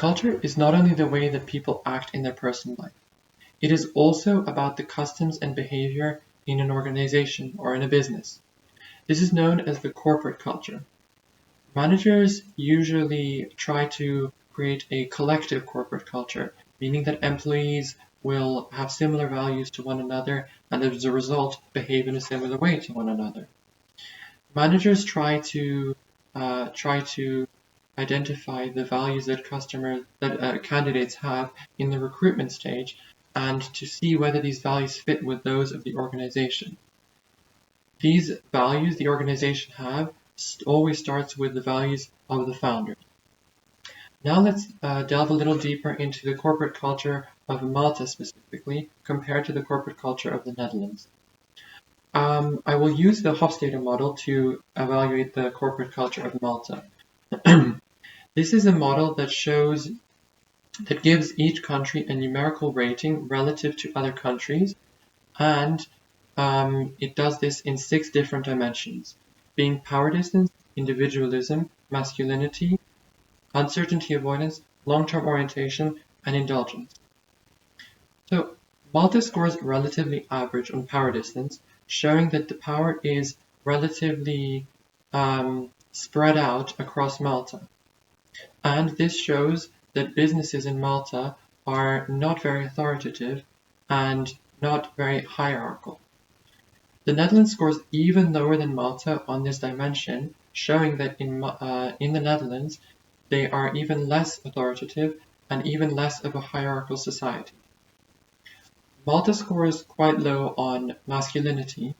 Culture is not only the way that people act in their personal life, it is also about the customs and behavior in an organization or in a business. This is known as the corporate culture. Managers usually try to create a collective corporate culture, meaning that employees will have similar values to one another and as a result behave in a similar way to one another. Managers try to identify the values that candidates have in the recruitment stage and to see whether these values fit with those of the organization. These values the organization have always starts with the values of the founder. Now let's delve a little deeper into the corporate culture of Malta specifically compared to the corporate culture of the Netherlands. I will use the Hofstede model to evaluate the corporate culture of Malta. This is a model that gives each country a numerical rating relative to other countries, and it does this in 6 different dimensions, being power distance, individualism, masculinity, uncertainty avoidance, long-term orientation, and indulgence. So Malta scores relatively average on power distance, showing that the power is relatively spread out across Malta. And this shows that businesses in Malta are not very authoritative and not very hierarchical. The Netherlands scores even lower than Malta on this dimension, showing that in the Netherlands they are even less authoritative and even less of a hierarchical society. Malta scores quite low on masculinity,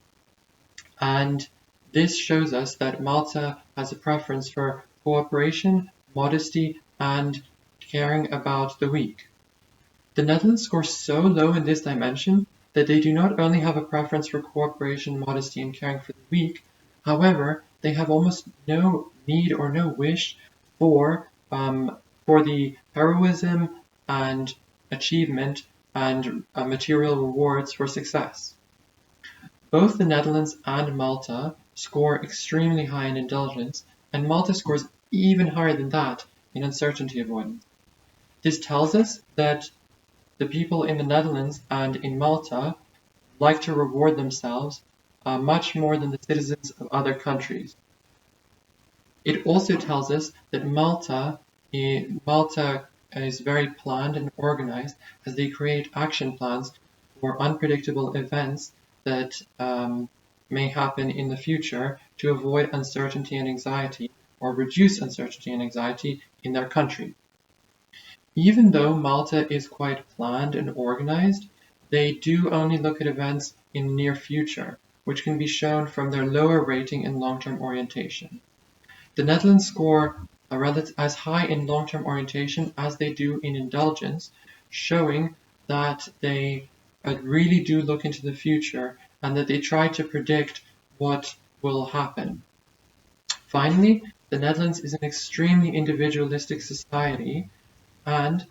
and this shows us that Malta has a preference for cooperation, modesty, and caring about the weak. The Netherlands scores so low in this dimension that they do not only have a preference for cooperation, modesty, and caring for the weak, however, they have almost no need or no wish for the heroism and achievement and material rewards for success. Both the Netherlands and Malta score extremely high in indulgence, and Malta scores even higher than that in uncertainty avoidance. This tells us that the people in the Netherlands and in Malta like to reward themselves much more than the citizens of other countries. It also tells us that Malta is very planned and organized as they create action plans for unpredictable events that may happen in the future to avoid uncertainty and anxiety or reduce uncertainty and anxiety in their country. Even though Malta is quite planned and organized, they do only look at events in the near future, which can be shown from their lower rating in long-term orientation. The Netherlands score as high in long-term orientation as they do in indulgence, showing that they really do look into the future and that they try to predict what will happen. Finally, the Netherlands is an extremely individualistic society, and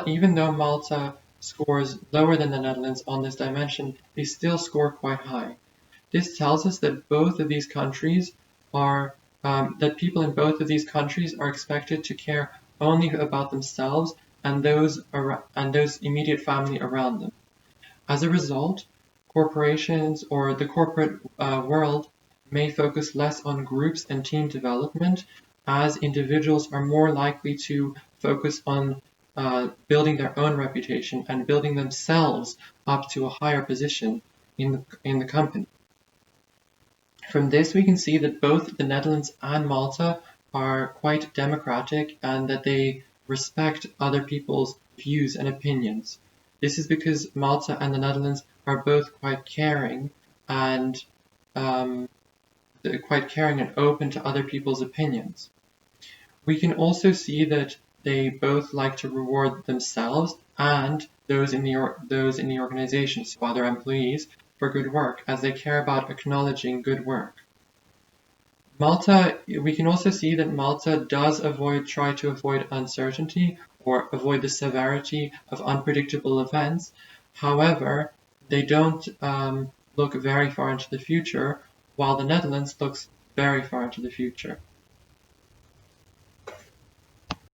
even though Malta scores lower than the Netherlands on this dimension, they still score quite high. This tells us that that people in both of these countries are expected to care only about themselves and those immediate family around them. As a result, corporations or the corporate world may focus less on groups and team development, as individuals are more likely to focus on building their own reputation and building themselves up to a higher position in the company. From this, we can see that both the Netherlands and Malta are quite democratic and that they respect other people's views and opinions. This is because Malta and the Netherlands are both quite caring and open to other people's opinions. We can also see that they both like to reward themselves and those in the organization, so other employees, for good work, as they care about acknowledging good work. We can also see that Malta does try to avoid uncertainty or avoid the severity of unpredictable events. However, they don't look very far into the future, while the Netherlands looks very far into the future.